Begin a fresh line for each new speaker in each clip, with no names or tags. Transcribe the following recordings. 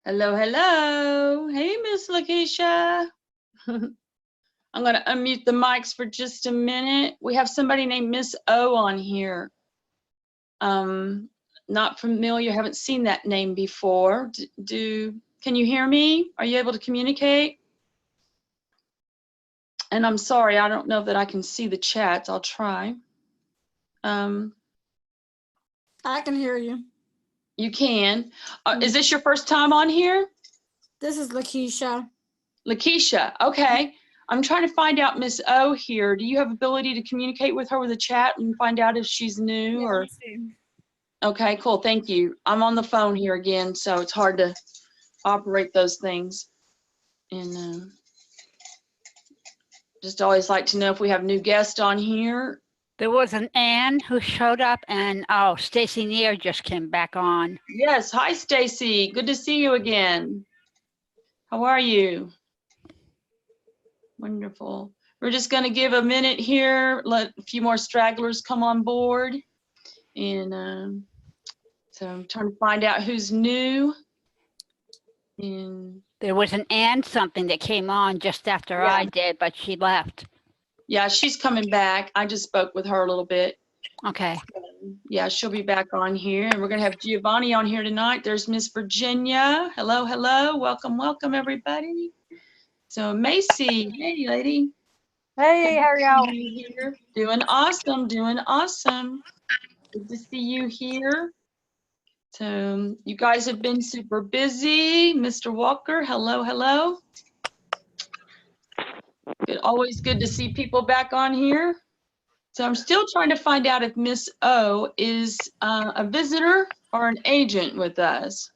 Hello, hello. Hey, Miss Lakeisha. I'm going to unmute the mics for just a minute. We have somebody named Miss O on here. Not familiar, haven't seen that name before. Can you hear me? Are you able to communicate? And I'm sorry, I don't know that I can see the chats. I'll try.
I can hear you.
You can. Is this your first time on here?
This is Lakeisha.
Lakeisha, okay. I'm trying to find out Miss O here. Do you have ability to communicate with her with a chat and find out if she's new or? Okay, cool, thank you. I'm on the phone here again, so it's hard to operate those things. And just always like to know if we have new guests on here.
There was an Ann who showed up, and oh, Stacy Neer just came back on.
Yes, hi Stacy, good to see you again. How are you? Wonderful. We're just going to give a minute here, let a few more stragglers come on board. And so I'm trying to find out who's new. And
there was an Ann something that came on just after I did, but she left.
Yeah, she's coming back. I just spoke with her a little bit.
Okay.
Yeah, she'll be back on here. And we're going to have Giovanni on here tonight. There's Miss Virginia. Hello, hello. Welcome, welcome, everybody. So Macy, hey, lady.
Hey, how are y'all?
Doing awesome, doing awesome. Good to see you here. So you guys have been super busy. Mr. Walker, hello, hello. Always good to see people back on here. So I'm still trying to find out if Miss O is a visitor or an agent with us.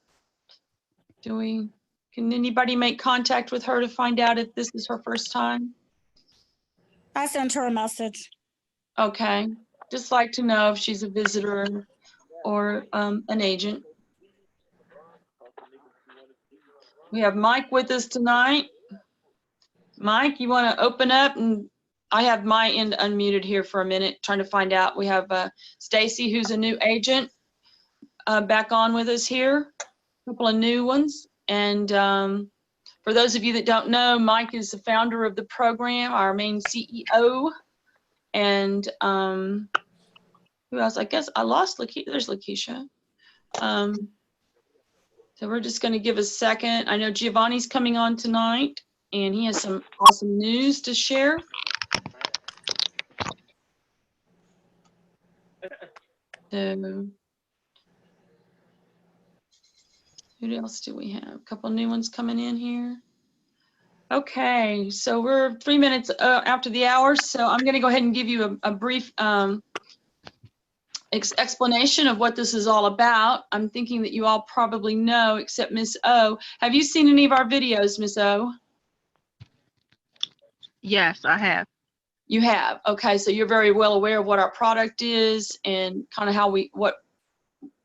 Can anybody make contact with her to find out if this is her first time?
I sent her a message.
Okay, just like to know if she's a visitor or an agent. We have Mike with us tonight. Mike, you want to open up? And I have my end unmuted here for a minute, trying to find out. We have Stacy, who's a new agent, back on with us here. A couple of new ones. And for those of you that don't know, Mike is the founder of the program, our main CEO. And who else? I guess I lost Lakeisha. There's Lakeisha. So we're just going to give a second. I know Giovanni's coming on tonight, and he has some awesome news to share. So, who else do we have? A couple new ones coming in here. Okay, so we're 3 minutes after the hour, so I'm going to go ahead and give you a brief explanation of what this is all about. I'm thinking that you all probably know, except Miss O. Have you seen any of our videos, Miss O?
Yes, I have.
You have. Okay, so you're very well aware of what our product is and kind of how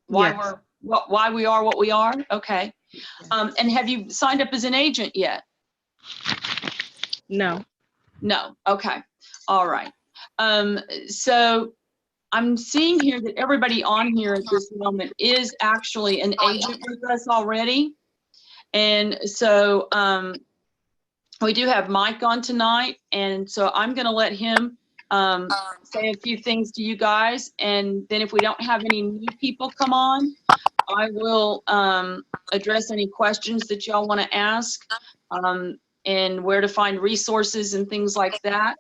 why we are what we are. Okay. And have you signed up as an agent yet?
No.
No. Okay. All right. So I'm seeing here that everybody on here at this moment is actually an agent with us already. And so we do have Mike on tonight. And so I'm going to let him say a few things to you guys. And then if we don't have any new people come on, I will address any questions that y'all want to ask and where to find resources and things like that.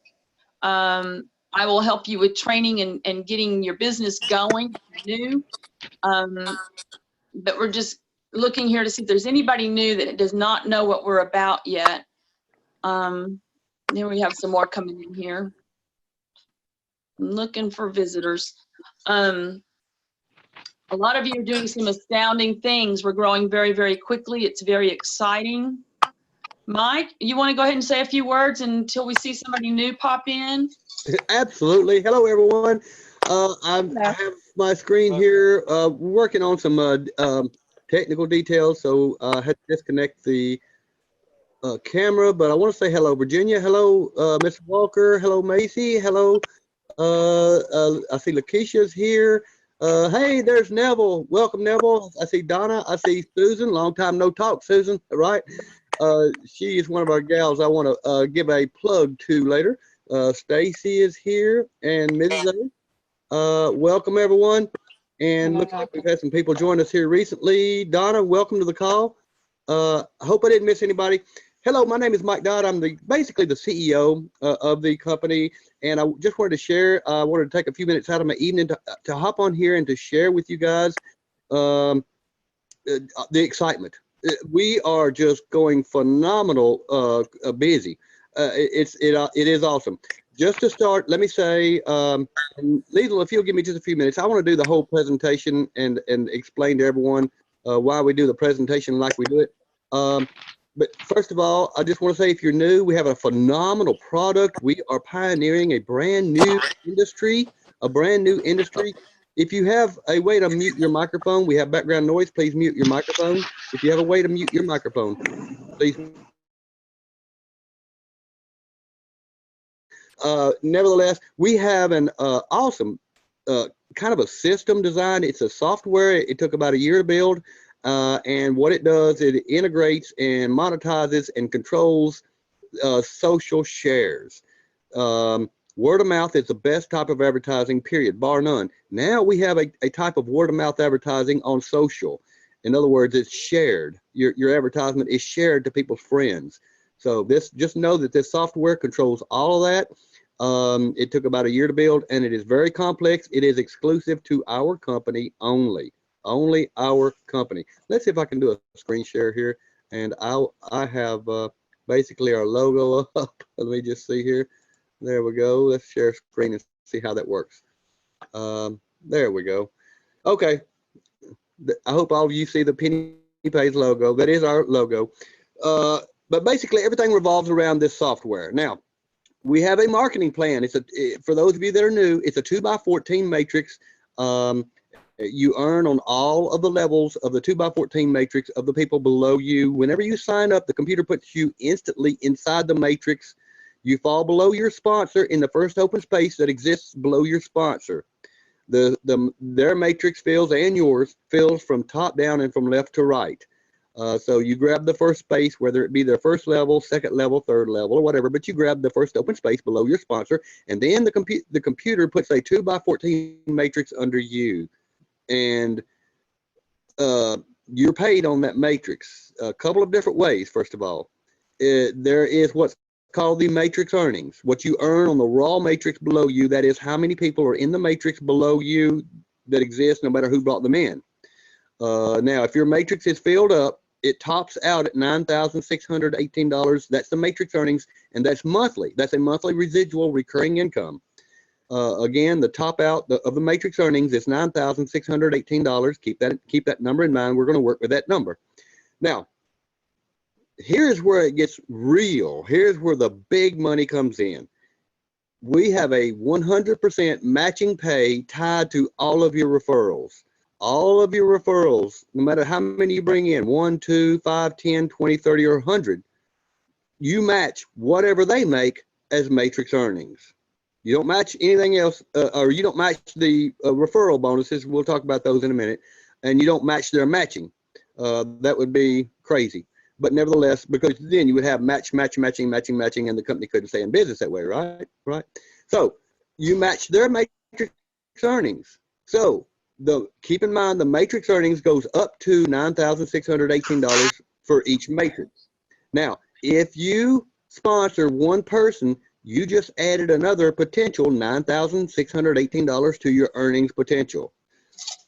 I will help you with training and getting your business going new. But we're just looking here to see if there's anybody new that does not know what we're about yet. Then we have some more coming in here. I'm looking for visitors. A lot of you are doing some astounding things. We're growing very, very quickly. It's very exciting. Mike, you want to go ahead and say a few words until we see somebody new pop in?
Absolutely. Hello, everyone. I have my screen here. Working on some technical details, so I had to disconnect the camera. But I want to say hello, Virginia. Hello, Mr. Walker. Hello, Macy. Hello. I see Lakeisha's here. Hey, there's Neville. Welcome, Neville. I see Donna. I see Susan. Long time no talk, Susan. Right? She is one of our gals I want to give a plug to later. Stacy is here and Mrs. A. Welcome, everyone. And looks like we've had some people join us here recently. Donna, welcome to the call. I hope I didn't miss anybody. Hello, my name is Mike Dodd. I'm basically the CEO of the company, and I just wanted to share. I wanted to take a few minutes out of my evening to hop on here and to share with you guys the excitement. We are just going phenomenal busy. It is awesome. Just to start, let me say, and Liesl, if you'll give me just a few minutes, I want to do the whole presentation and explain to everyone why we do the presentation like we do it. But first of all, I just want to say, if you're new, we have a phenomenal product. We are pioneering a brand new industry, If you have a way to mute your microphone, we have background noise, please mute your microphone. If you have a way to mute your microphone, please. Nevertheless, we have an awesome kind of a system design. It's a software. It took about a year to build. And what it does, it integrates and monetizes and controls social shares. Word of mouth is the best type of advertising, period, bar none. Now we have a type of word of mouth advertising on social. In other words, it's shared. Your advertisement is shared to people's friends. So just know that this software controls all of that. It took about a year to build, and it is very complex. It is exclusive to our company only. Only our company. Let's see if I can do a screen share here. And I have basically our logo up. Let me just see here. There we go. Let's share screen and see how that works. There we go. Okay. I hope all of you see the PennyPays logo. That is our logo. But basically everything revolves around this software. Now, we have a marketing plan. For those of you that are new, it's a 2x14 matrix. You earn on all of the levels of the 2x14 matrix of the people below you. Whenever you sign up, the computer puts you instantly inside the matrix. You fall below your sponsor in the first open space that exists below your sponsor. Their matrix fills and yours fills from top down and from left to right. So you grab the first space, whether it be their first level, second level, third level, or whatever, but you grab the first open space below your sponsor, and then the computer puts a 2x14 matrix under you. And you're paid on that matrix a couple of different ways. First of all, there is what's called the matrix earnings, what you earn on the raw matrix below you. That is how many people are in the matrix below you that exist, no matter who brought them in. Now, if your matrix is filled up, it tops out at $9,618. That's the matrix earnings, and that's monthly. That's a monthly residual recurring income. Again, the top out of the matrix earnings is $9,618. Keep that number in mind. We're going to work with that number. Now, here's where it gets real. Here's where the big money comes in. We have a 100% matching pay tied to all of your referrals. All of your referrals, no matter how many you bring in, 1, 2, 5, 10, 20, 30, or 100, you match whatever they make as matrix earnings. You don't match anything else, or you don't match the referral bonuses. We'll talk about those in a minute. And you don't match their matching. That would be crazy. But nevertheless, because then you would have matching, and the company couldn't stay in business that way, right? Right. So you match their matrix earnings. So keep in mind the matrix earnings goes up to $9,618 for each matrix. Now, if you sponsor one person, you just added another potential $9,618 to your earnings potential.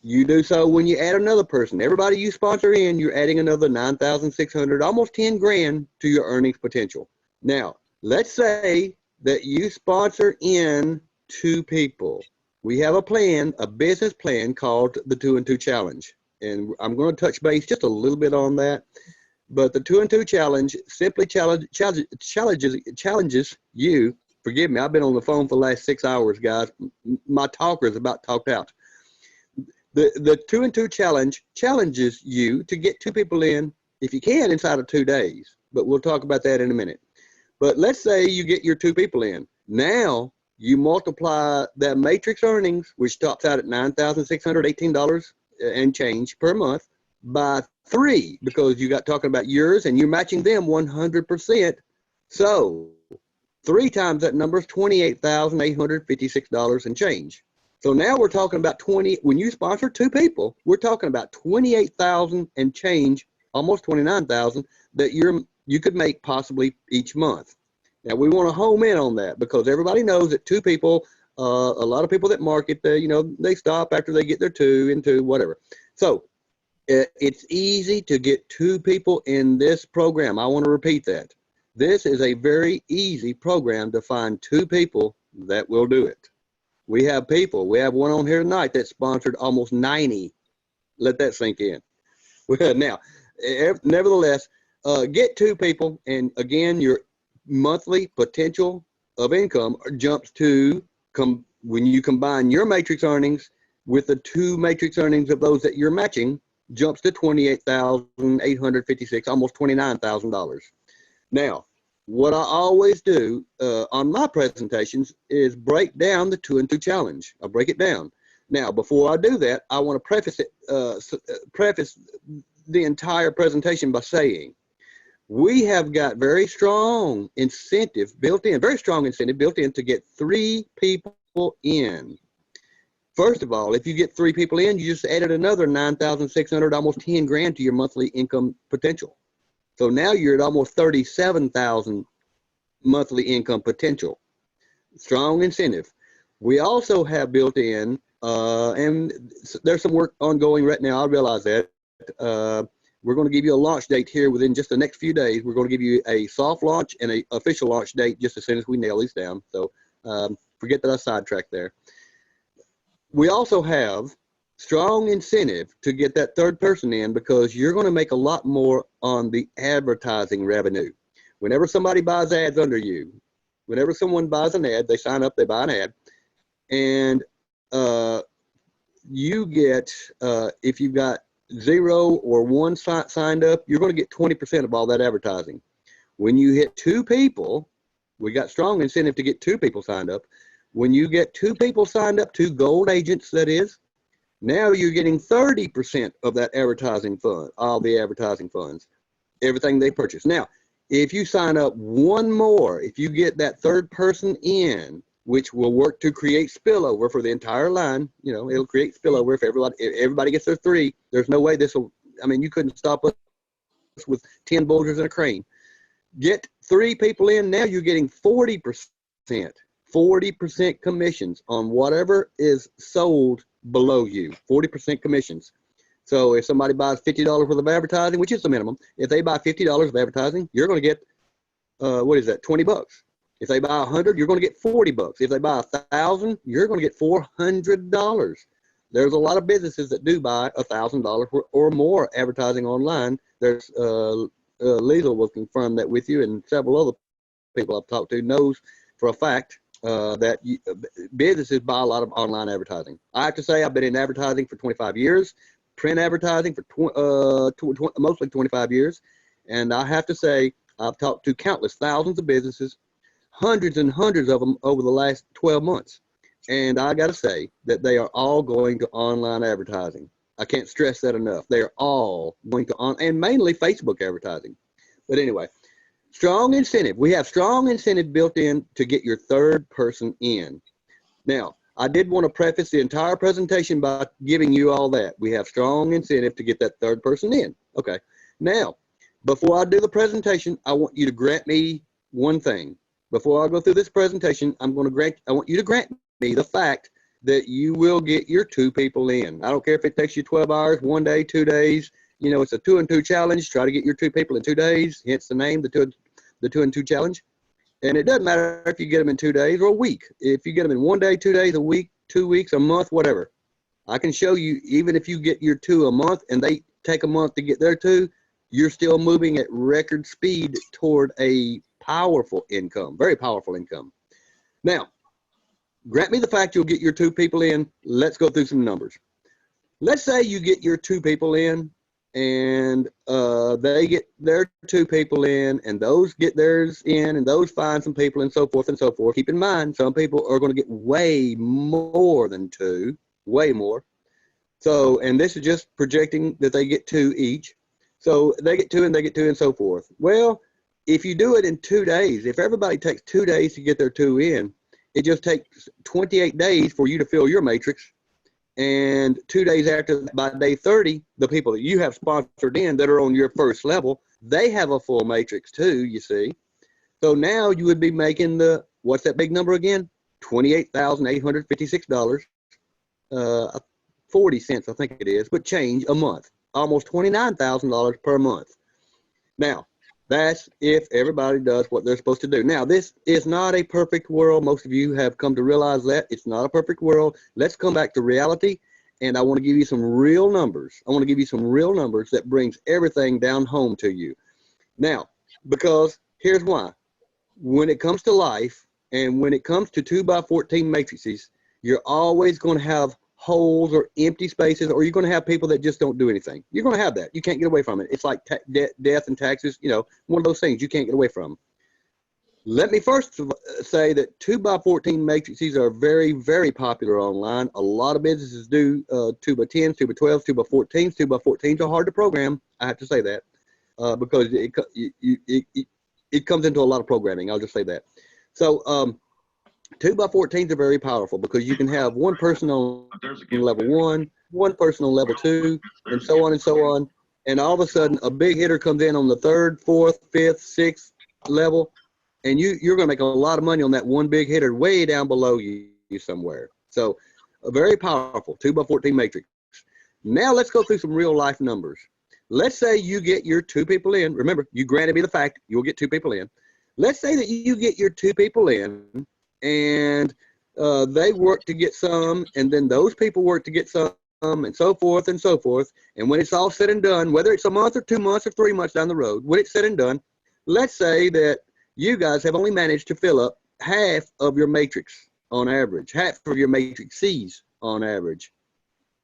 You do so when you add another person. Everybody you sponsor in, you're adding another $9,600, almost 10 grand to your earnings potential. Now, let's say that you sponsor in 2 people. We have a plan, a business plan called the 2 and 2 Challenge. And I'm going to touch base just a little bit on that. But the 2 and 2 Challenge simply challenges you. Forgive me, I've been on the phone for the last 6 hours, guys. My talker is about talked out. The 2 and 2 Challenge challenges you to get 2 people in, if you can, inside of 2 days. But we'll talk about that in a minute. But let's say you get your 2 people in. Now you multiply that matrix earnings, which tops out at $9,618 and change per month, by 3, because you got talking about yours and you're matching them 100%. So 3 times that number is $28,856 and change. So now we're talking about when you sponsor 2 people, we're talking about 28,000 and change, almost 29,000 that you could make possibly each month. Now we want to home in on that because everybody knows that 2 people, a lot of people that market, they stop after they get their 2 into whatever. So it's easy to get 2 people in this program. I want to repeat that. This is a very easy program to find 2 people that will do it. We have people. We have one on here tonight that sponsored almost 90. Let that sink in. Now, nevertheless, get 2 people, and again, your monthly potential of income jumps to when you combine your matrix earnings with the 2 matrix earnings of those that you're matching, jumps to $28,856, almost $29,000. Now, what I always do on my presentations is break down the 2 and 2 challenge. I'll break it down. Now, before I do that, I want to preface the entire presentation by saying we have got very strong incentive built in to get 3 people in. First of all, if you get 3 people in, you just added another 9,600, almost 10 grand to your monthly income potential. So now you're at almost 37,000 monthly income potential. Strong incentive. We also have built in, and there's some work ongoing right now, I realize that. We're going to give you a launch date here within just the next few days. We're going to give you a soft launch and an official launch date just as soon as we nail these down. So forget that I sidetracked there. We also have strong incentive to get that 3rd person in because you're going to make a lot more on the advertising revenue. Whenever somebody buys ads under you, whenever someone buys an ad, they sign up, they buy an ad, and you get, if you've got 0 or 1 signed up, you're going to get 20% of all that advertising. When you hit 2 people, we got strong incentive to get 2 people signed up. When you get 2 people signed up, 2 gold agents, that is, now you're getting 30% of that advertising fund, all the advertising funds, everything they purchase. Now, if you sign up 1 more, if you get that 3rd person in, which will work to create spillover for the entire line, it'll create spillover if everybody gets their 3. There's no way you couldn't stop us with 10 bulldozers and a crane. Get 3 people in, now you're getting 40%. 40% commissions on whatever is sold below you, 40% commissions. So if somebody buys $50 worth of advertising, which is the minimum, if they buy $50 of advertising, you're going to get, what is that, 20 bucks. If they buy 100, you're going to get 40 bucks. If they buy 1,000, you're going to get $400. There's a lot of businesses that do buy $1,000 or more advertising online. There's, Liesl will confirm that with you, and several other people I've talked to knows for a fact that businesses buy a lot of online advertising. I have to say I've been in advertising for 25 years, print advertising for mostly 25 years, and I have to say I've talked to countless thousands of businesses, hundreds and hundreds of them over the last 12 months, and I got to say that they are all going to online advertising. I can't stress that enough. They are all going to and mainly Facebook advertising. But anyway, strong incentive. We have strong incentive built in to get your 3rd person in. Now, I did want to preface the entire presentation by giving you all that. We have strong incentive to get that 3rd person in. Okay. Now, before I do the presentation, I want you to grant me one thing. Before I go through this presentation, I want you to grant me the fact that you will get your 2 people in. I don't care if it takes you 12 hours, 1 day, 2 days. It's a 2 and 2 challenge. Try to get your 2 people in 2 days. Hence the name, the 2 and 2 challenge. And it doesn't matter if you get them in 2 days or a week. If you get them in 1 day, 2 days, a week, 2 weeks, a month, whatever. I can show you, even if you get your 2 a month and they take a month to get their 2, you're still moving at record speed toward a powerful income, very powerful income. Now, grant me the fact you'll get your 2 people in. Let's go through some numbers. Let's say you get your 2 people in and they get their 2 people in, and those get theirs in, and those find some people, and so forth and so forth. Keep in mind, some people are going to get way more than 2, way more. So, and this is just projecting that they get 2 each. So they get 2 and they get 2 and so forth. Well, if you do it in 2 days, if everybody takes 2 days to get their 2 in, it just takes 28 days for you to fill your matrix. And 2 days after, by day 30, the people that you have sponsored in that are on your first level, they have a full matrix too, you see. So now you would be making the, what's that big number again? $28,856, 40 cents, I think it is, but change a month. Almost $29,000 per month. Now, that's if everybody does what they're supposed to do. Now, this is not a perfect world. Most of you have come to realize that. It's not a perfect world. Let's come back to reality, and I want to give you some real numbers. I want to give you some real numbers that brings everything down home to you. Now, because here's why. When it comes to life, and when it comes to 2x14 matrices, you're always going to have holes or empty spaces, or you're going to have people that just don't do anything. You're going to have that. You can't get away from it. It's like death and taxes, you know, one of those things you can't get away from. Let me first say that 2x14 matrices are very, very popular online. A lot of businesses do 2x10s, 2x12s, 2x14s. 2x14s are hard to program. I have to say that because it comes into a lot of programming. I'll just say that. So 2x14s are very powerful because you can have one person on level 1, one person on level 2, and so on and so on. And all of a sudden, a big hitter comes in on the 3rd, 4th, 5th, 6th level, and you're going to make a lot of money on that one big hitter way down below you somewhere. So a very powerful 2x14 matrix. Now let's go through some real life numbers. Let's say you get your 2 people in. Remember, you granted me the fact you'll get 2 people in. Let's say that you get your 2 people in, and they work to get some, and then those people work to get some, and so forth and so forth. And when it's all said and done, whether it's a month or 2 months or 3 months down the road, when it's said and done, let's say that you guys have only managed to fill up half of your matrix on average, half of your matrix C's on average.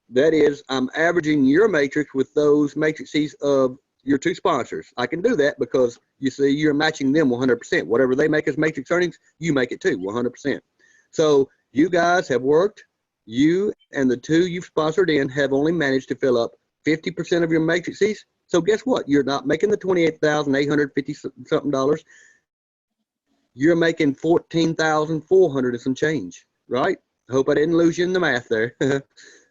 That is, I'm averaging your matrix with those matrices of your 2 sponsors. I can do that because, you see, you're matching them 100%. Whatever they make as matrix earnings, you make it too, 100%. So you guys have worked. You and the 2 you've sponsored in have only managed to fill up 50% of your matrices. So guess what? You're not making the $28,850 something dollars. You're making $14,400 and some change, right? I hope I didn't lose you in the math there.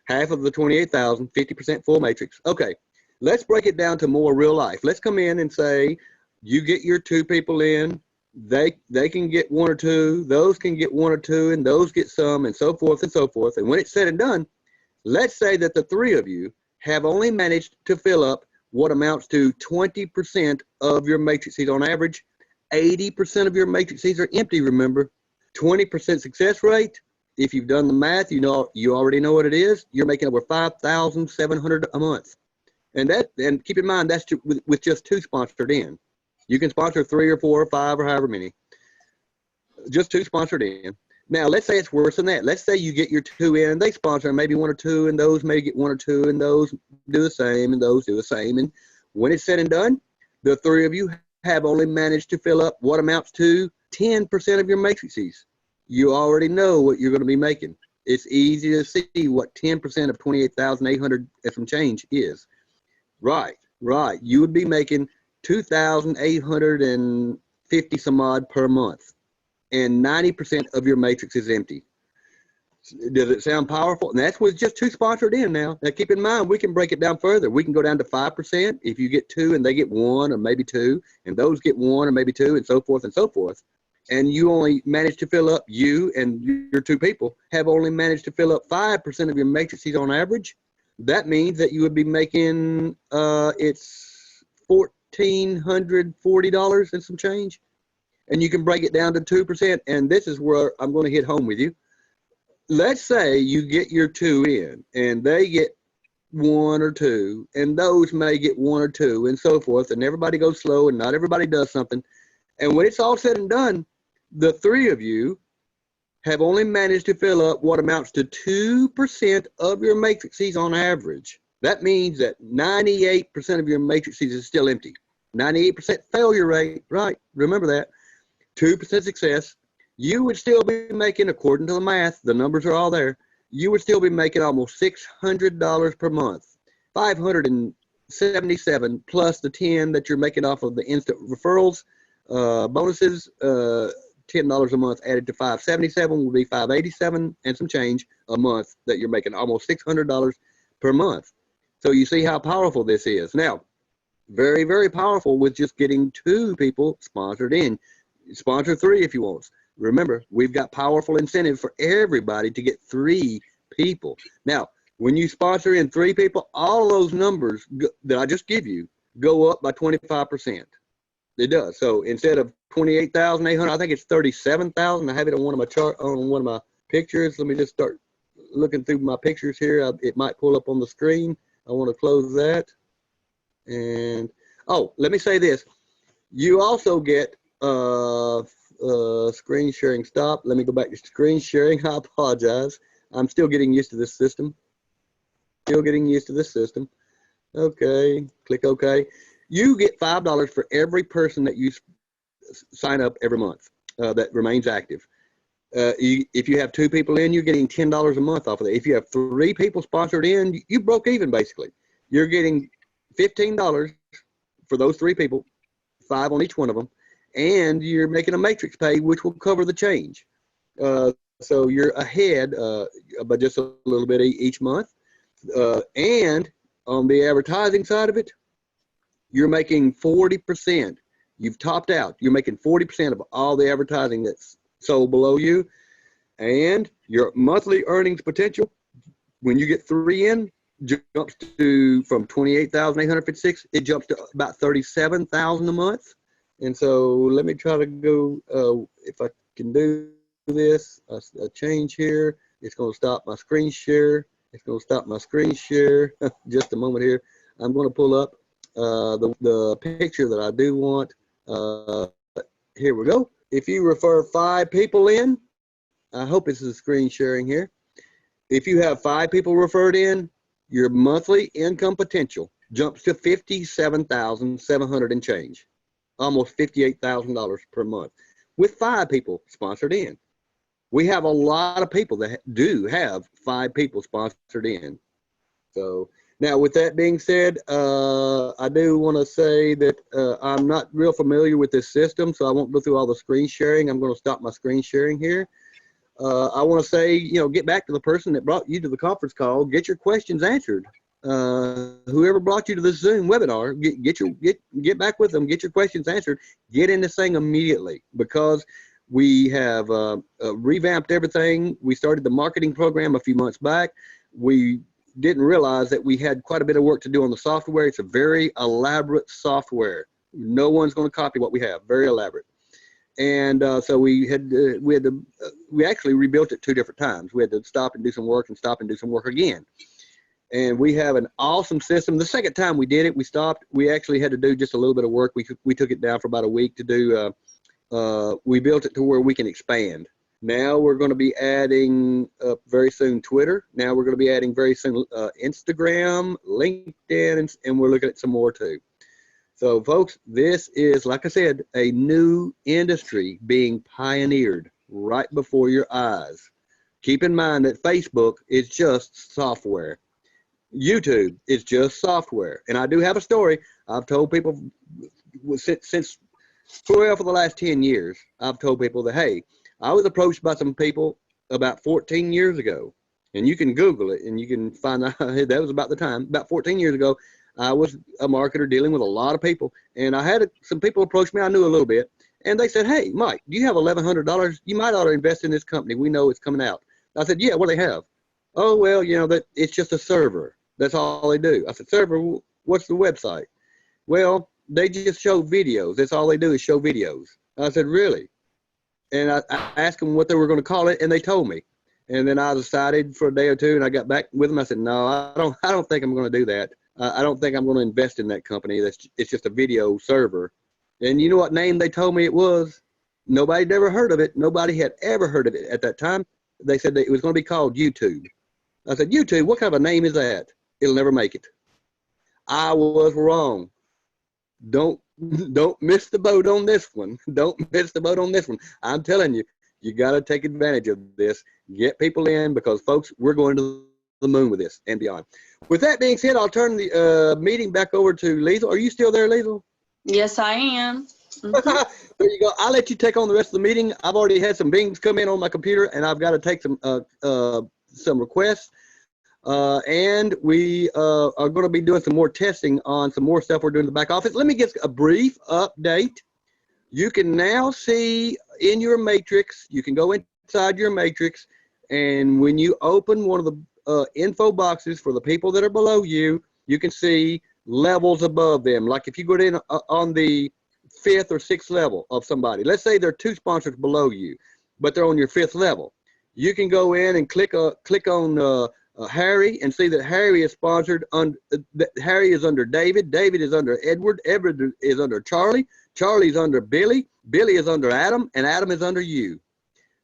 Half of the 28,000, 50% full matrix. Okay. Let's break it down to more real life. Let's come in and say you get your 2 people in. They can get 1 or 2. Those can get 1 or 2, and those get some, and so forth and so forth. And when it's said and done, let's say that the 3 of you have only managed to fill up what amounts to 20% of your matrices on average. 80% of your matrices are empty, remember. 20% success rate. If you've done the math, you already know what it is. You're making over $5,700 a month. And keep in mind, that's with just 2 sponsored in. You can sponsor 3 or 4 or 5 or however many. Just 2 sponsored in. Now, let's say it's worse than that. Let's say you get your 2 in, and they sponsor maybe 1 or 2, and those may get 1 or 2, and those do the same, and those do the same. And when it's said and done, the 3 of you have only managed to fill up what amounts to 10% of your matrices. You already know what you're going to be making. It's easy to see what 10% of 28,800 and some change is. Right. You would be making $2,850 some odd per month, and 90% of your matrix is empty. Does it sound powerful? And that's with just 2 sponsored in now. Now, keep in mind, we can break it down further. We can go down to 5% if you get 2 and they get 1 or maybe 2, and those get 1 or maybe 2, and so forth and so forth. And you only managed to fill up, you and your 2 people have only managed to fill up 5% of your matrices on average. That means that you would be making, it's $1,440 and some change. And you can break it down to 2%. And this is where I'm going to hit home with you. Let's say you get your 2 in, and they get 1 or 2, and those may get 1 or 2, and so forth. And everybody goes slow, and not everybody does something. And when it's all said and done, the 3 of you have only managed to fill up what amounts to 2% of your matrices on average. That means that 98% of your matrices is still empty. 98% failure rate, right? Remember that. 2% success. You would still be making, according to the math, the numbers are all there, you would still be making almost $600 per month. 577 plus the 10 that you're making off of the instant referrals, bonuses, $10 a month added to 577 will be 587 and some change a month that you're making almost $600 per month. So you see how powerful this is. Now, very, very powerful with just getting 2 people sponsored in. Sponsor 3 if you want. Remember, we've got powerful incentive for everybody to get 3 people. Now, when you sponsor in 3 people, all of those numbers that I just give you go up by 25%. It does. So instead of 28,800, I think it's 37,000. I have it on one of my on one of my pictures. Let me just start looking through my pictures here. It might pull up on the screen. I want to close that. And oh, let me say this. You also get screen sharing stop. Let me go back to screen sharing. I apologize. I'm still getting used to this system. Okay, click OK. You get $5 for every person that you sign up every month that remains active. If you have 2 people in, you're getting $10 a month off of that. If you have 3 people sponsored in, you broke even basically. You're getting $15 for those 3 people, 5 on each one of them, and you're making a matrix pay, which will cover the change. So you're ahead by just a little bit each month. And on the advertising side of it, you're making 40%. You've topped out. You're making 40% of all the advertising that's sold below you. And your monthly earnings potential, when you get 3 in, jumps to from 28,856, it jumps to about 37,000 a month. And so let me try to go, if I can do this, a change here. It's going to stop my screen share. Just a moment here. I'm going to pull up the picture that I do want. Here we go. If you refer 5 people in, I hope this is screen sharing here. If you have 5 people referred in, your monthly income potential jumps to $57,700 and change, almost $58,000 per month, with 5 people sponsored in. We have a lot of people that do have 5 people sponsored in. So now, with that being said, I do want to say that I'm not real familiar with this system, so I won't go through all the screen sharing. I'm going to stop my screen sharing here. I want to say, get back to the person that brought you to the conference call. Get your questions answered. Whoever brought you to this Zoom webinar, get back with them. Get your questions answered. Get in this thing immediately, because we have revamped everything. We started the marketing program a few months back. We didn't realize that we had quite a bit of work to do on the software. It's a very elaborate software. No one's going to copy what we have. Very elaborate. And so we actually rebuilt it 2 different times. We had to stop and do some work and stop and do some work again. And we have an awesome system. The second time we did it, we stopped. We actually had to do just a little bit of work. We took it down for about a week to do. We built it to where we can expand. Now we're going to be adding very soon Twitter. Now we're going to be adding very soon Instagram, LinkedIn, and we're looking at some more too. So folks, this is, like I said, a new industry being pioneered right before your eyes. Keep in mind that Facebook is just software. YouTube is just software. And I do have a story. I've told people since for the last 10 years, I've told people that, hey, I was approached by some people about 14 years ago. And you can Google it and you can find out that was about the time. About 14 years ago, I was a marketer dealing with a lot of people. And I had some people approach me I knew a little bit. And they said, hey, Mike, do you have $1,100? You might ought to invest in this company. We know it's coming out. I said, yeah, what do they have? Oh, well, that it's just a server. That's all they do. I said, server, what's the website? Well, they just show videos. That's all they do is show videos. I said, really? And I asked them what they were going to call it, and they told me. And then I decided for a day or 2, and I got back with them. I said, no, I don't think I'm going to do that. I don't think I'm going to invest in that company. It's just a video server. And you know what name they told me it was? Nobody had ever heard of it. Nobody had ever heard of it at that time. They said that it was going to be called YouTube. I said, YouTube, what kind of a name is that? it'll never make it. I was wrong. Don't miss the boat on this one. Don't miss the boat on this one. I'm telling you, you got to take advantage of this. Get people in, because folks, we're going to the moon with this and beyond. With that being said, I'll turn the meeting back over to Liesl. Are you still there, Liesl?
Yes, I am. Mhm.
There you go. I'll let you take on the rest of the meeting. I've already had some bings come in on my computer, and I've got to take some requests. And we are going to be doing some more testing on some more stuff we're doing in the back office. Let me give a brief update. You can now see in your matrix, you can go inside your matrix, and when you open one of the info boxes for the people that are below you, you can see levels above them. Like if you go in on the 5th or 6th level of somebody, let's say there are 2 sponsors below you, but they're on your 5th level. You can go in and click on Harry and see that Harry is sponsored on Harry is under David. David is under Edward. Edward is under Charlie. Charlie's under Billy. Billy is under Adam, and Adam is under you.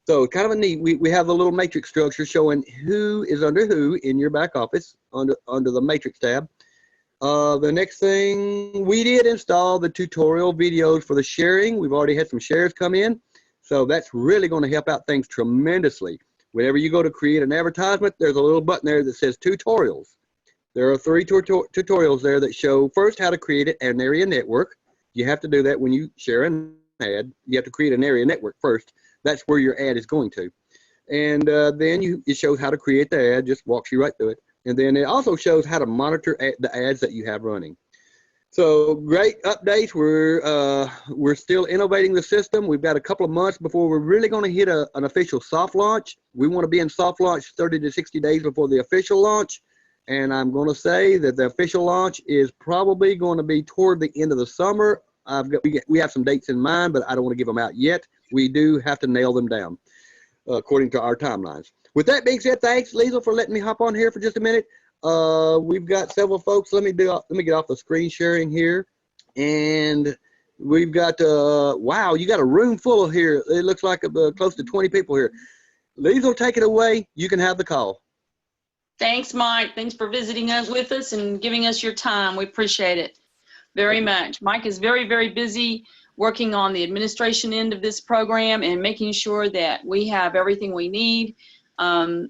So kind of a neat. We have a little matrix structure showing who is under who in your back office under the matrix tab. The next thing, we did install the tutorial videos for the sharing. We've already had some shares come in, so that's really going to help out things tremendously. Whenever you go to create an advertisement, there's a little button there that says tutorials. There are 3 tutorials there that show first how to create an area network. You have to do that when you share an ad. You have to create an area network first. That's where your ad is going to. And then it shows how to create the ad, just walks you right through it. And then it also shows how to monitor the ads that you have running. So great updates. We're still innovating the system. We've got a couple of months before we're really going to hit an official soft launch. We want to be in soft launch 30 to 60 days before the official launch. And I'm going to say that the official launch is probably going to be toward the end of the summer. We have some dates in mind, but I don't want to give them out yet. We do have to nail them down according to our timelines. With that being said, thanks, Liesl, for letting me hop on here for just a minute. We've got several folks. Let me get off the screen sharing here. And we've got, wow, you got a room full of here. It looks like close to 20 people here. Liesl, take it away. You can have the call.
Thanks, Mike. Thanks for visiting us with us and giving us your time. We appreciate it very much. Mike is very, very busy working on the administration end of this program and making sure that we have everything we need, and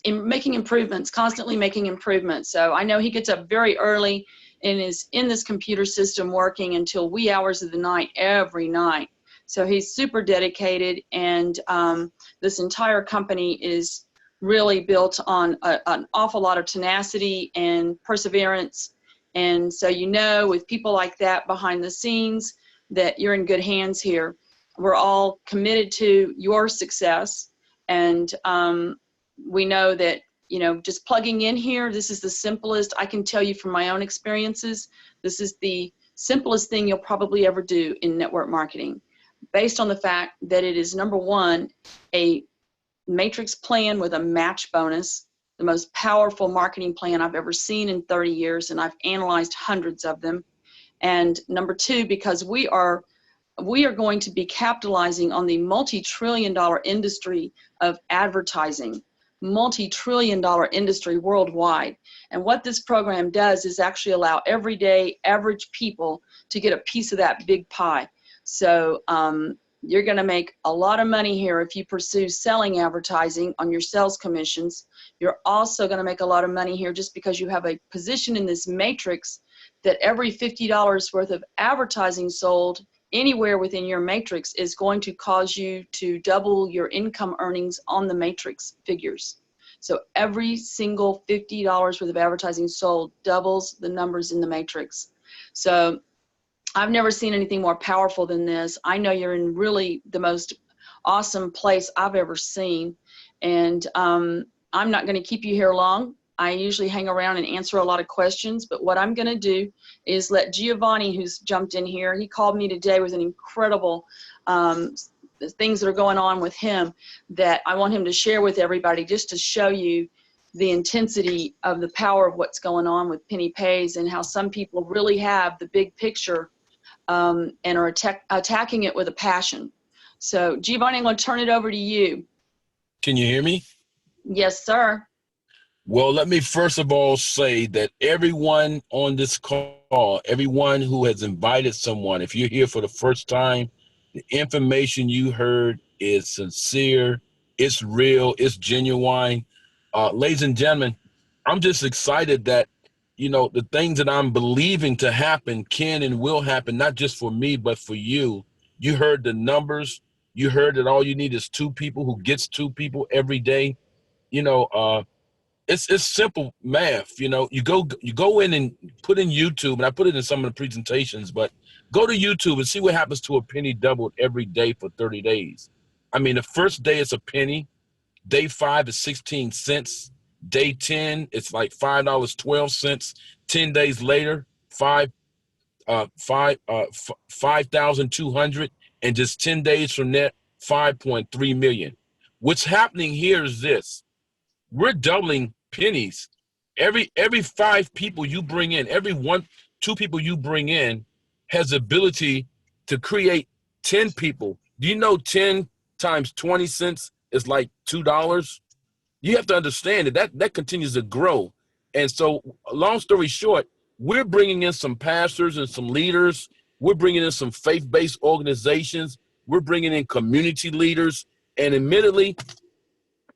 making improvements, constantly making improvements. So I know he gets up very early and is in this computer system working until wee hours of the night every night. So he's super dedicated, and this entire company is really built on an awful lot of tenacity and perseverance. And so, with people like that behind the scenes, that you're in good hands here. We're all committed to your success. And we know that, just plugging in here, this is the simplest. I can tell you from my own experiences, this is the simplest thing you'll probably ever do in network marketing, based on the fact that it is, number one, a matrix plan with a match bonus, the most powerful marketing plan I've ever seen in 30 years, and I've analyzed hundreds of them. And number two, because we are going to be capitalizing on the multi-trillion-dollar industry of advertising, multi-trillion-dollar industry worldwide. And what this program does is actually allow everyday average people to get a piece of that big pie. So you're going to make a lot of money here if you pursue selling advertising on your sales commissions. You're also going to make a lot of money here just because you have a position in this matrix that every $50 worth of advertising sold anywhere within your matrix is going to cause you to double your income earnings on the matrix figures. So every single $50 worth of advertising sold doubles the numbers in the matrix. So I've never seen anything more powerful than this. I know you're in really the most awesome place I've ever seen. And I'm not going to keep you here long. I usually hang around and answer a lot of questions, but what I'm going to do is let Giovanni, who's jumped in here, he called me today with an incredible things that are going on with him that I want him to share with everybody, just to show you the intensity of the power of what's going on with PennyPays and how some people really have the big picture and are attacking it with a passion. So Giovanni, I'm going to turn it over to you.
Can you hear me?
Yes, sir.
Well, let me first of all say that everyone on this call, everyone who has invited someone, if you're here for the first time, the information you heard is sincere, it's real, it's genuine. Ladies and gentlemen, I'm just excited that, you know, the things that I'm believing to happen can and will happen, not just for me, but for you. You heard the numbers. You heard that all you need is 2 people who gets 2 people every day. You know, it's simple math. You know, you go in and put in YouTube, and I put it in some of the presentations, but go to YouTube and see what happens to a penny doubled every day for 30 days. I mean, the first day it's a penny, day 5 is 16 cents, day 10 it's like $5.12. 10 days later, 5,200, and just 10 days from that, 5.3 million. What's happening here is this: we're doubling pennies. Every 5 people you bring in, every 2 people you bring in has the ability to create 10 people. Do you know 10 times 20 cents is like $2? You have to understand that continues to grow. And so, long story short, we're bringing in some pastors and some leaders. We're bringing in some faith-based organizations. We're bringing in community leaders. And admittedly,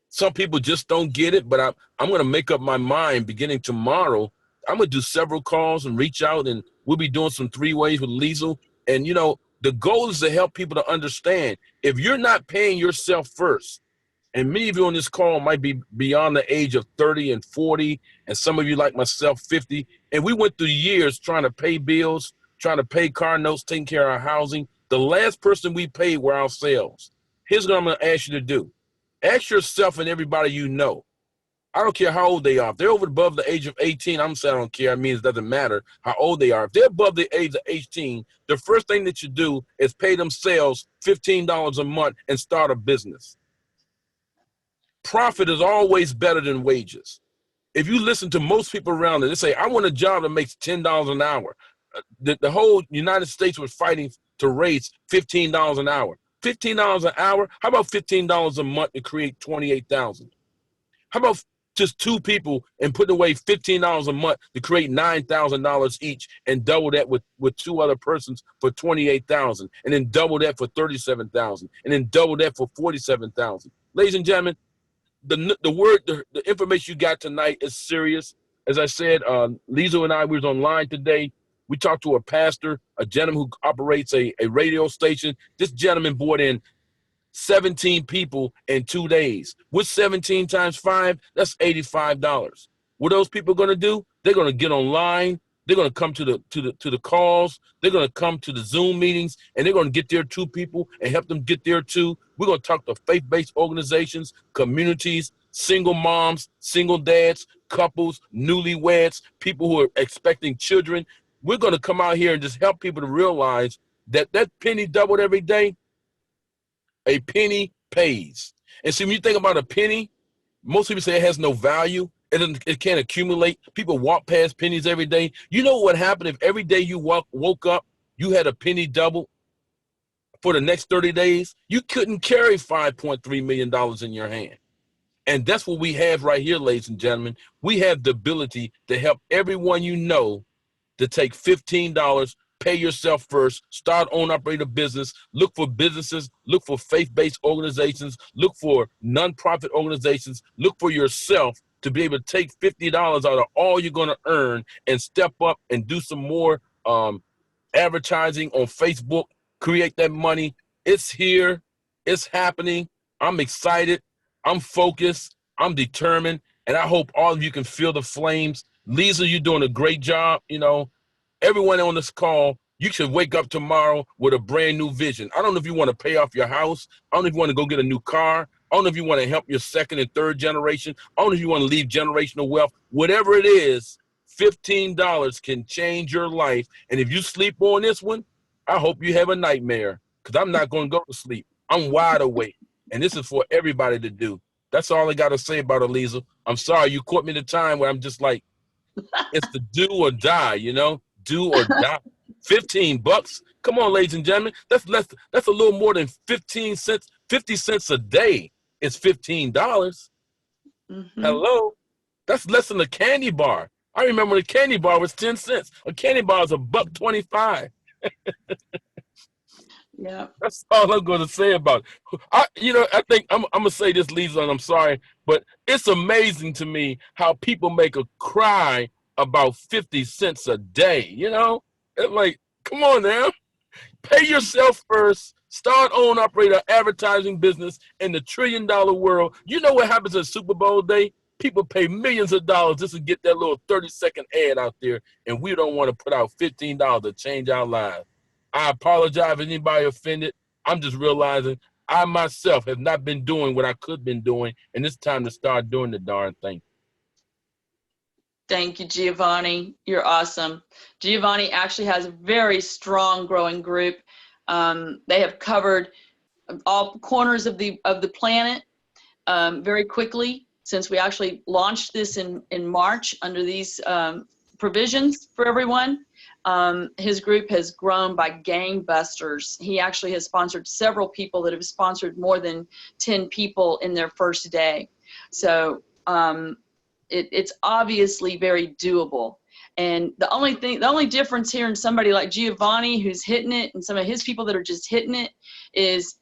some people just don't get it, but I'm going to make up my mind beginning tomorrow. I'm going to do several calls and reach out, and we'll be doing some 3-ways with Liesl. And, you know, the goal is to help people to understand, if you're not paying yourself first, and many of you on this call might be beyond the age of 30 and 40, and some of you like myself, 50, and we went through years trying to pay bills, trying to pay car notes, taking care of our housing. The last person we paid were ourselves. Here's what I'm going to ask you to do. Ask yourself and everybody you know. I don't care how old they are. If they're over above the age of 18, I'm saying I don't care. It means it doesn't matter how old they are. If they're above the age of 18, the first thing that you do is pay themselves $15 a month and start a business. Profit is always better than wages. If you listen to most people around it, they say, I want a job that makes $10 an hour. The whole United States was fighting to raise $15 an hour. $15 an hour? How about $15 a month to create 28,000? How about just 2 people and putting away $15 a month to create $9,000 each, and double that with 2 other persons for 28,000, and then double that for 37,000, and then double that for 47,000. Ladies and gentlemen, the information you got tonight is serious. As I said, Liesl and I, we was online today. We talked to a pastor, a gentleman who operates a radio station. This gentleman brought in 17 people in 2 days. What's 17 times 5? That's $85. What are those people going to do? They're going to get online. They're going to come to the calls. They're going to come to the Zoom meetings, and they're going to get their 2 people and help them get their 2. We're going to talk to faith-based organizations, communities, single moms, single dads, couples, newlyweds, people who are expecting children. We're going to come out here and just help people to realize that penny doubled every day. A penny pays. And see, when you think about a penny, most people say it has no value. It can't accumulate. People walk past pennies every day. You know what happened if every day you woke up, you had a penny double for the next 30 days? You couldn't carry $5.3 million in your hand. And that's what we have right here, ladies and gentlemen. We have the ability to help everyone you know to take $15, pay yourself first, start, own, operate a business, look for businesses, look for faith-based organizations, look for nonprofit organizations, look for yourself to be able to take $50 out of all you're going to earn and step up and do some more advertising on Facebook, create that money. It's here. It's happening. I'm excited. I'm focused. I'm determined. And I hope all of you can feel the flames. Liesl, you're doing a great job. You know, everyone on this call, you should wake up tomorrow with a brand new vision. I don't know if you want to pay off your house. I don't know if you want to go get a new car. I don't know if you want to help your 2nd and 3rd generation. I don't know if you want to leave generational wealth. Whatever it is, $15 can change your life. And if you sleep on this one, I hope you have a nightmare, because I'm not going to go to sleep. I'm wide awake. And this is for everybody to do. That's all I got to say about it, Liesl. I'm sorry. You caught me at a time where I'm just like, it's the do or die, you know? Do or die. $15. Come on, ladies and gentlemen. That's a little more than 15 cents. 50 cents a day is $15.
Mm-hmm.
Hello. That's less than a candy bar. I remember when a candy bar was 10 cents. A candy bar is $1.25.
Yeah.
That's all I'm going to say about it. I think I'm going to say this, Lisa, and I'm sorry, but it's amazing to me how people make a cry about 50 cents a day, It's like, come on now. Pay yourself first. Start, own, operate an advertising business in the $1 trillion world. You know what happens at Super Bowl day? People pay millions of dollars just to get that little 30-second ad out there, and we don't want to put out $15 to change our lives. I apologize if anybody offended. I'm just realizing I myself have not been doing what I could have been doing, and it's time to start doing the darn thing.
Thank you, Giovanni. You're awesome. Giovanni actually has a very strong growing group. They have covered all corners of the planet very quickly since we actually launched this in March under these provisions for everyone. His group has grown by gangbusters. He actually has sponsored several people that have sponsored more than 10 people in their first day. So it's obviously very doable. And the only difference here in somebody like Giovanni who's hitting it and some of his people that are just hitting it is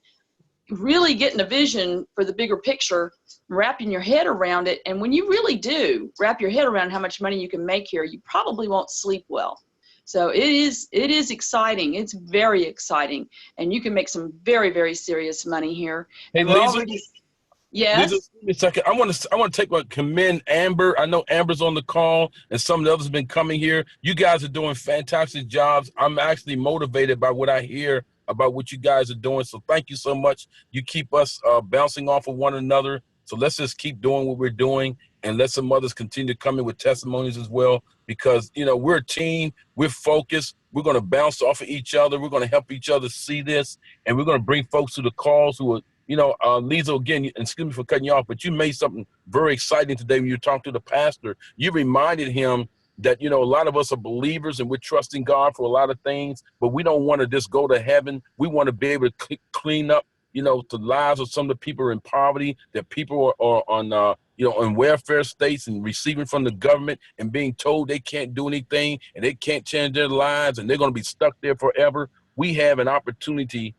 really getting a vision for the bigger picture, wrapping your head around it. And when you really do wrap your head around how much money you can make here, you probably won't sleep well. So it is exciting. It's very exciting. And you can make some very, very serious money here.
Hey,
and we're
Lisa,
already, yes.
Lisa, give me a second. I want to commend Amber. I know Amber's on the call, and some of the others have been coming here. You guys are doing fantastic jobs. I'm actually motivated by what I hear about what you guys are doing. So thank you so much. You keep us bouncing off of one another. So let's just keep doing what we're doing, and let some others continue to come in with testimonies as well, because, we're a team. We're focused. We're going to bounce off of each other. We're going to help each other see this, and we're going to bring folks to the calls who are, Lisa, again, excuse me for cutting you off, but you made something very exciting today when you talked to the pastor. You reminded him that, a lot of us are believers and we're trusting God for a lot of things, but we don't want to just go to heaven. We want to be able to clean up, the lives of some of the people in poverty, that people are on, on welfare states and receiving from the government and being told they can't do anything and they can't change their lives and they're going to be stuck there forever. We have an opportunity,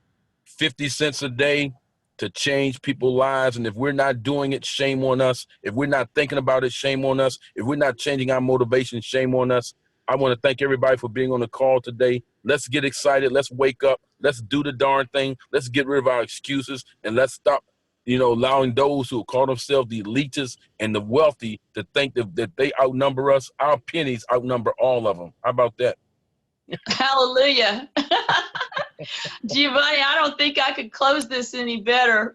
50 cents a day, to change people's lives. And if we're not doing it, shame on us. If we're not thinking about it, shame on us. If we're not changing our motivation, shame on us. I want to thank everybody for being on the call today. Let's get excited. Let's wake up. Let's do the darn thing. Let's get rid of our excuses, and let's stop, allowing those who call themselves the elitists and the wealthy to think that they outnumber us. Our pennies outnumber all of them. How about that?
Hallelujah. Giovanni, I don't think I could close this any better.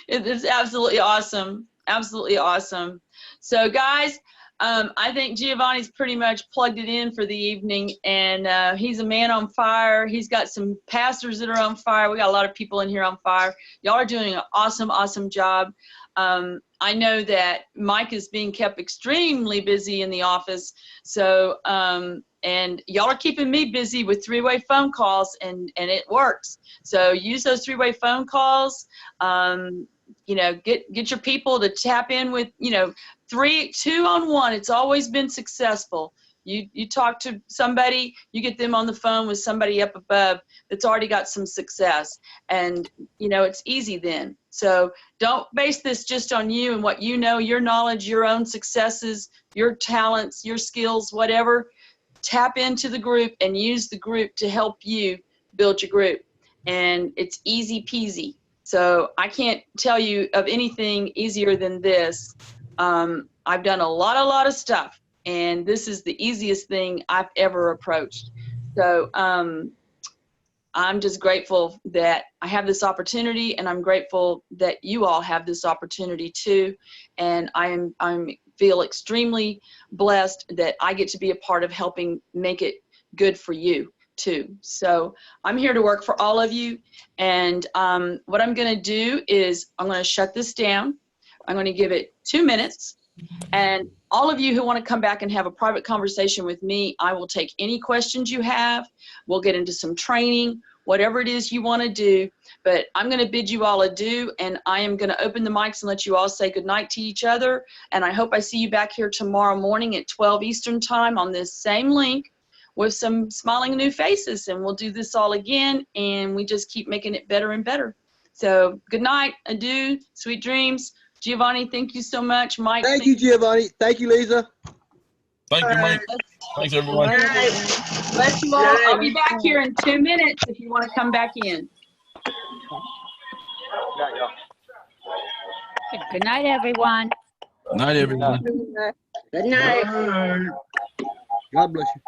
It's absolutely awesome. Absolutely awesome. So guys, I think Giovanni's pretty much plugged it in for the evening, and he's a man on fire. He's got some pastors that are on fire. We got a lot of people in here on fire. Y'all are doing an awesome, awesome job. I know that Mike is being kept extremely busy in the office. So, and y'all are keeping me busy with three-way phone calls, and it works. So use those three-way phone calls. Get your people to tap in with, 2-on-1. It's always been successful. You talk to somebody, you get them on the phone with somebody up above that's already got some success, and it's easy then. So don't base this just on you and what your knowledge, your own successes, your talents, your skills, whatever. Tap into the group and use the group to help you build your group, and it's easy peasy. So I can't tell you of anything easier than this. I've done a lot of stuff, and this is the easiest thing I've ever approached. So I'm just grateful that I have this opportunity, and I'm grateful that you all have this opportunity too. And I feel extremely blessed that I get to be a part of helping make it good for you too. So I'm here to work for all of you. And what I'm going to do is I'm going to shut this down. I'm going to give it 2 minutes. And all of you who want to come back and have a private conversation with me, I will take any questions you have. We'll get into some training. whatever it is you want to do. But I'm going to bid you all adieu, and I am going to open the mics and let you all say goodnight to each other. And I hope I see you back here tomorrow morning at 12 Eastern time on this same link with some smiling new faces. And we'll do this all again, and we just keep making it better and better. So good night, adieu, sweet dreams. Giovanni, thank you so much. Mike,
Thank you, Giovanni. Thank you, Lisa.
Thank you, Mike. Thanks, everyone.
Bless you all. I'll be back here in 2 minutes if you want to come back in.
Good night, everyone.
Night, everyone.
Good night.
God bless you.